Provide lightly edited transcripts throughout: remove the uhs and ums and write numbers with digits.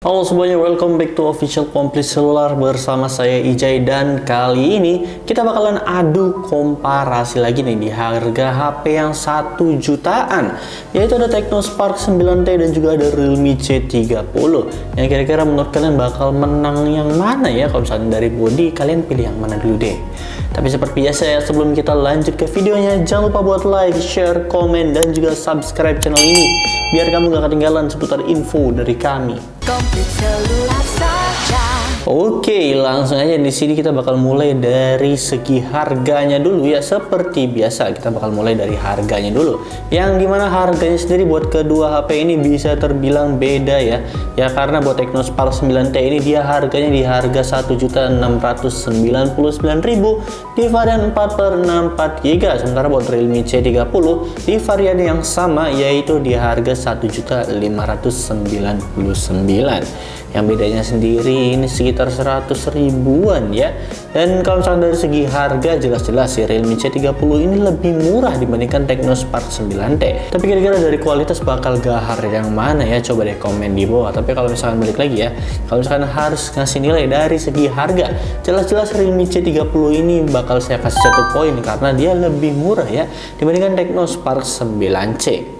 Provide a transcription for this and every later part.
Halo semuanya, welcome back to Official Complete Cellular bersama saya Ijay, dan kali ini kita bakalan adu komparasi lagi nih di harga HP yang 1 jutaan, yaitu ada Technospark 9T dan juga ada Realme C30. Yang kira-kira menurut kalian bakal menang yang mana ya? Kalau misalnya dari body, kalian pilih yang mana dulu deh? Tapi seperti biasa ya, sebelum kita lanjut ke videonya, jangan lupa buat like, share, komen, dan juga subscribe channel ini biar kamu gak ketinggalan seputar info dari kami. Oke, langsung aja di sini kita bakal mulai dari segi harganya dulu ya. Seperti biasa kita bakal mulai dari harganya dulu. Yang dimana harganya sendiri buat kedua HP ini bisa terbilang beda ya. Ya karena buat Technospark 9T ini dia harganya di harga 1.699.000 di varian 4/64GB. Sementara buat Realme C30 di varian yang sama yaitu di harga 1.599.000. Yang bedanya sendiri ini sekitar 100 ribuan ya. Dan kalau misalnya dari segi harga, jelas-jelas si Realme C30 ini lebih murah dibandingkan Technospark 9T. Tapi kira-kira dari kualitas bakal gahar yang mana ya? Coba deh komen di bawah. Tapi kalau misalkan balik lagi ya, kalau misalkan harus ngasih nilai dari segi harga, jelas-jelas Realme C30 ini bakal saya kasih 1 poin karena dia lebih murah ya dibandingkan Technospark 9C.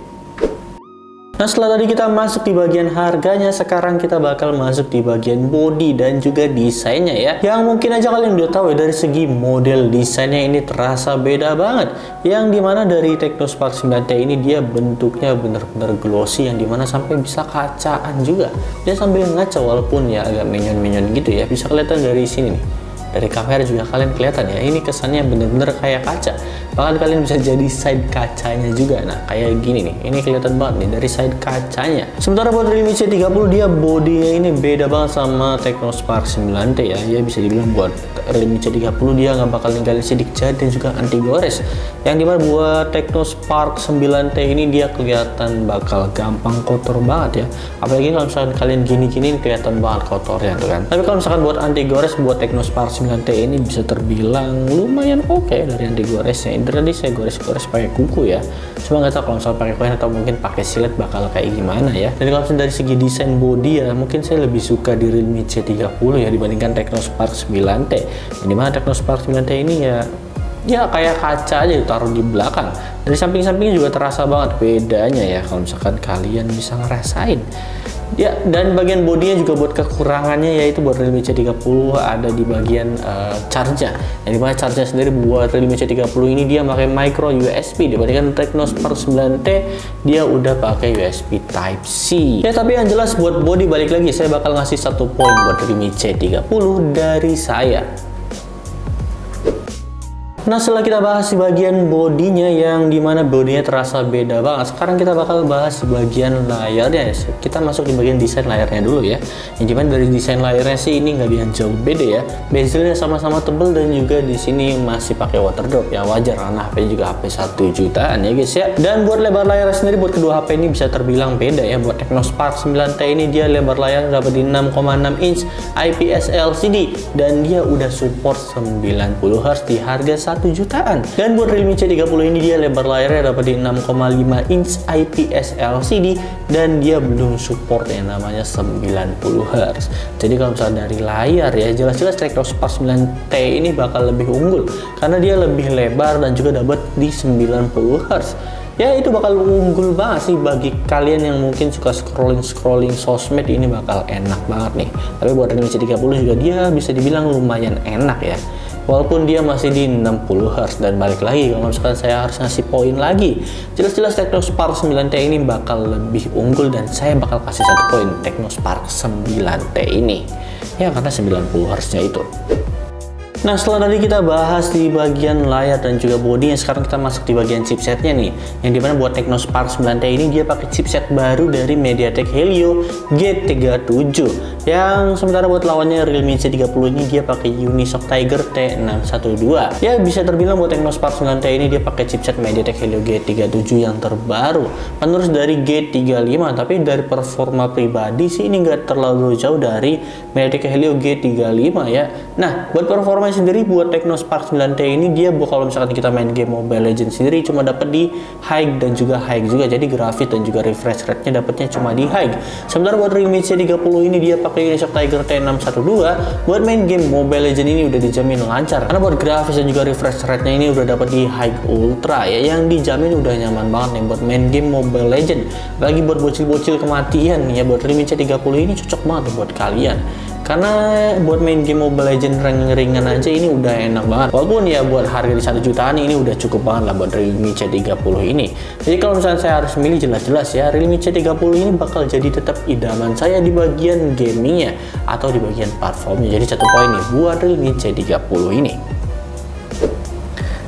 Nah, setelah tadi kita masuk di bagian harganya, sekarang kita bakal masuk di bagian body dan juga desainnya ya. Yang mungkin aja kalian udah tahu ya, dari segi model desainnya ini terasa beda banget. Yang dimana dari Technospark 9T ini dia bentuknya bener-bener glossy, yang dimana sampai bisa kacaan juga. Dia sambil ngaca walaupun ya agak menyon-menyon gitu ya. Bisa kelihatan dari sini nih. Dari kamera juga kalian kelihatan ya, ini kesannya bener-bener kayak kaca. Bahkan kalian bisa jadi side kacanya juga. Nah kayak gini nih, ini kelihatan banget nih dari side kacanya. Sementara buat Realme C30 dia bodinya ini beda banget sama Technospark 9T ya. Ya bisa dibilang buat Realme C30 dia nggak bakal ninggalin sidik jari dan juga anti gores. Yang dimana buat Technospark 9T ini dia kelihatan bakal gampang kotor banget ya. Apalagi kalau misalkan kalian gini-gini kelihatan banget kotornya tuh kan. Tapi kalau misalkan buat anti gores, buat Technospark 9T ini bisa terbilang lumayan oke dari anti goresnya. Tadi saya gores-gores pakai kuku ya. Cuma nggak tahu kalau misalnya pakai koin atau mungkin pakai silet bakal kayak gimana ya. Dan kalau misalnya dari segi desain body ya, mungkin saya lebih suka di Realme C30 ya dibandingkan Technospark 9T. Yang dimana Technospark 9T ini ya kayak kaca aja ditaruh di belakang. Dari samping-sampingnya juga terasa banget bedanya ya kalau misalkan kalian bisa ngerasain. Ya, dan bagian bodinya juga buat kekurangannya yaitu buat Realme C30 ada di bagian charger. Yang dimana charger sendiri buat Realme C30 ini dia pakai micro USB dibandingkan Technospark 9T dia udah pakai USB Type C. Ya tapi yang jelas buat body, balik lagi saya bakal ngasih 1 poin buat Realme C30 dari saya. Nah setelah kita bahas di bagian bodinya yang dimana bodinya terasa beda banget, sekarang kita bakal bahas di bagian layarnya. Kita masuk di bagian desain layarnya dulu ya. Yang dimana dari desain layarnya sih ini nggak yang jauh beda ya. Bezelnya sama-sama tebel dan juga di sini masih pakai water drop ya, wajar karena HP juga HP 1 jutaan ya guys ya. Dan buat lebar layar sendiri buat kedua HP ini bisa terbilang beda ya. Buat Technospark 9T ini dia lebar layar dapat di 6,6 inch IPS LCD dan dia udah support 90 Hz di harga 1 jutaan. Dan buat Realme C30 ini dia lebar layarnya dapat di 6,5 inch IPS LCD dan dia belum support yang namanya 90 Hz. Jadi kalau misalnya dari layar ya, jelas-jelas Technospark 9T ini bakal lebih unggul karena dia lebih lebar dan juga dapat di 90 Hz. Ya itu bakal unggul banget sih bagi kalian yang mungkin suka scrolling sosmed, ini bakal enak banget nih. Tapi buat Realme C30 juga dia bisa dibilang lumayan enak ya, walaupun dia masih di 60 Hz. Dan balik lagi kalau misalkan saya harus ngasih poin lagi, jelas-jelas Technospark 9T ini bakal lebih unggul dan saya bakal kasih 1 poin Technospark 9T ini ya karena 90 Hz nya itu. Nah setelah tadi kita bahas di bagian layar dan juga bodinya, sekarang kita masuk di bagian chipsetnya nih. Yang dimana buat Technospark 9T ini dia pakai chipset baru dari MediaTek Helio G37. Yang sementara buat lawannya Realme C30 ini dia pakai Unisoc Tiger T612. Ya bisa terbilang buat Technospark 9T ini dia pakai chipset MediaTek Helio G37 yang terbaru, penerus dari G35. Tapi dari performa pribadi sih ini nggak terlalu jauh dari MediaTek Helio G35 ya. Nah buat performa performanya sendiri buat Technospark 9T ini dia kalau misalkan kita main game Mobile Legends sendiri cuma dapat di high dan juga high juga. Jadi grafis dan juga refresh rate-nya dapatnya cuma di high. Sementara buat Realme C30 ini dia pakai Unisoc Tiger T612. Buat main game Mobile Legends ini udah dijamin lancar. Karena buat grafis dan juga refresh rate-nya ini udah dapat di high ultra ya, yang dijamin udah nyaman banget nih buat main game Mobile Legends. Lagi buat bocil-bocil kematian ya, buat Realme C30 ini cocok banget buat kalian. Karena buat main game Mobile Legends ringan aja ini udah enak banget. Walaupun ya buat harga di 1 jutaan ini udah cukup banget lah buat Realme C30 ini. Jadi kalau misalnya saya harus milih, jelas-jelas ya Realme C30 ini bakal jadi tetap idaman saya di bagian gamingnya atau di bagian platformnya. Jadi 1 poin nih buat Realme C30 ini.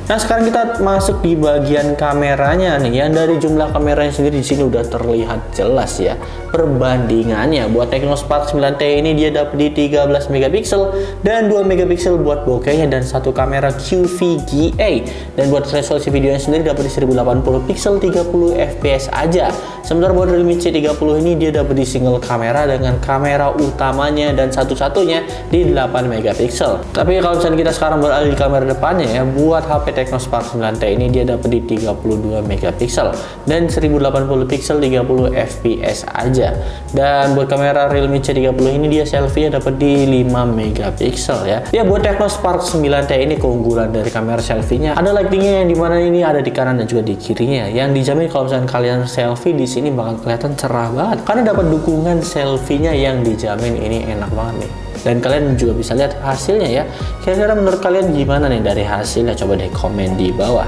Nah, sekarang kita masuk di bagian kameranya nih. Yang dari jumlah kameranya sendiri di sini udah terlihat jelas ya perbandingannya. Buat Technospark 9T ini dia dapat di 13 megapiksel dan 2 megapiksel buat bokehnya dan satu kamera QVGA. Dan buat resolusi videonya sendiri dapat di 1080 pixel 30 fps aja. Sementara buat Realme C30 ini dia dapat di single kamera dengan kamera utamanya dan satu-satunya di 8 megapiksel. Tapi kalau misalnya kita sekarang beralih di kamera depannya ya, buat HP Technospark 9T ini dia dapat di 32 megapiksel dan 1080 pixel 30 fps aja. Dan buat kamera Realme C30 ini dia selfie-nya dapat di 5 megapiksel ya. Ya buat Technospark 9T ini keunggulan dari kamera selfie-nya ada lighting-nya yang dimana ini ada di kanan dan juga di kirinya. Yang dijamin kalau misalnya kalian selfie di sini bakal kelihatan cerah banget karena dapat dukungan selfie-nya yang dijamin ini enak banget nih. Dan kalian juga bisa lihat hasilnya ya. Kira-kira menurut kalian gimana nih dari hasilnya? Coba deh komen di bawah.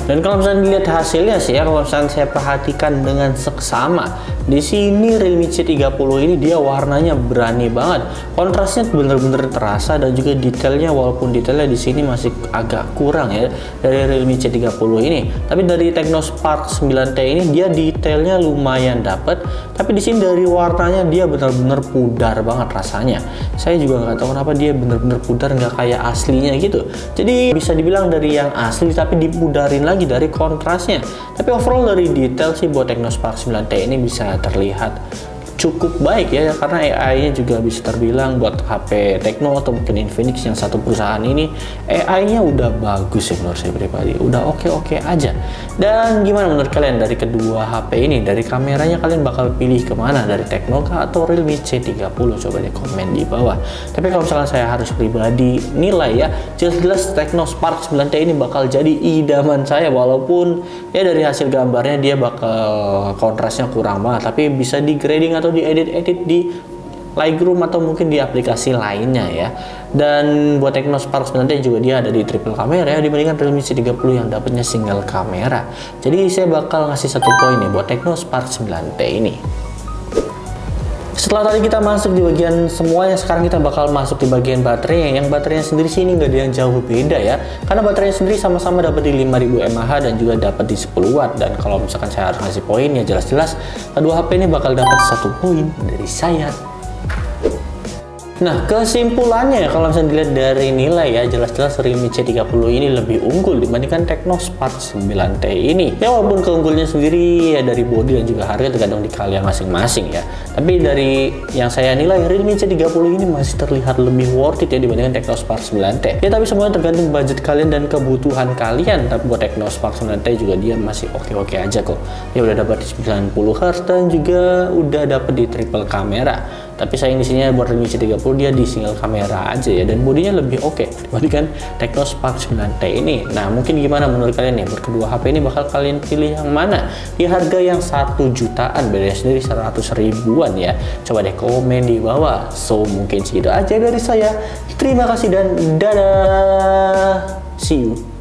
Dan kalau misalnya dilihat hasilnya sih ya, kalau misalnya saya perhatikan dengan seksama, di sini Realme C30 ini dia warnanya berani banget, kontrasnya bener-bener terasa dan juga detailnya, walaupun detailnya di sini masih agak kurang ya dari Realme C30 ini. Tapi dari Technospark 9T ini dia detailnya lumayan dapet, tapi di sini dari warnanya dia bener-bener pudar banget rasanya. Saya juga nggak tahu kenapa dia bener-bener pudar, nggak kayak aslinya gitu. Jadi bisa dibilang dari yang asli tapi dipudarin lagi dari kontrasnya. Tapi overall dari detail sih buat Technospark 9T ini bisa terlihat cukup baik ya, karena AI-nya juga bisa terbilang buat HP Tecno atau mungkin Infinix yang satu perusahaan ini AI-nya udah bagus ya menurut saya pribadi, udah oke-oke aja. Dan gimana menurut kalian dari kedua HP ini, dari kameranya kalian bakal pilih kemana, dari Tecno kah atau Realme C30? Coba deh komen di bawah. Tapi kalau misalnya saya harus pribadi nilai ya, jelas-jelas Technospark 9T ini bakal jadi idaman saya, walaupun ya dari hasil gambarnya dia bakal kontrasnya kurang banget, tapi bisa di grading atau diedit-edit di Lightroom atau mungkin di aplikasi lainnya ya. Dan buat Technospark 9T juga dia ada di triple kamera ya, dibandingkan Realme C30 yang dapatnya single kamera. Jadi saya bakal ngasih 1 poin nih buat Technospark 9T ini. Setelah tadi kita masuk di bagian semuanya, sekarang kita bakal masuk di bagian baterainya. Yang baterainya sendiri sini nggak ada yang jauh beda ya, karena baterainya sendiri sama-sama dapat di 5000 mAh dan juga dapat di 10 watt. Dan kalau misalkan saya harus ngasih poin ya, jelas-jelas kedua HP ini bakal dapat 1 poin dari saya. Nah, kesimpulannya kalau misalnya dilihat dari nilai ya, jelas-jelas Realme C30 ini lebih unggul dibandingkan Technospark 9T ini. Ya walaupun keunggulannya sendiri ya dari body dan juga harga tergantung di kalian masing-masing ya. Tapi dari yang saya nilai Realme C30 ini masih terlihat lebih worth it ya dibandingkan Technospark 9T. Ya tapi semuanya tergantung budget kalian dan kebutuhan kalian. Tapi buat Technospark 9T juga dia masih oke-oke aja kok. Ya udah dapat di 90 Hz dan juga udah dapat di triple kamera. Tapi sayang di sini buat Realme C30 dia di single kamera aja ya, dan bodinya lebih oke dibandingkan Technospark 9T ini. Nah, mungkin gimana menurut kalian ya, berdua HP ini bakal kalian pilih yang mana? Di harga yang 1 jutaan, bedanya sendiri 100 ribuan ya. Coba deh komen di bawah. So, mungkin segitu aja dari saya. Terima kasih dan dadah. See you.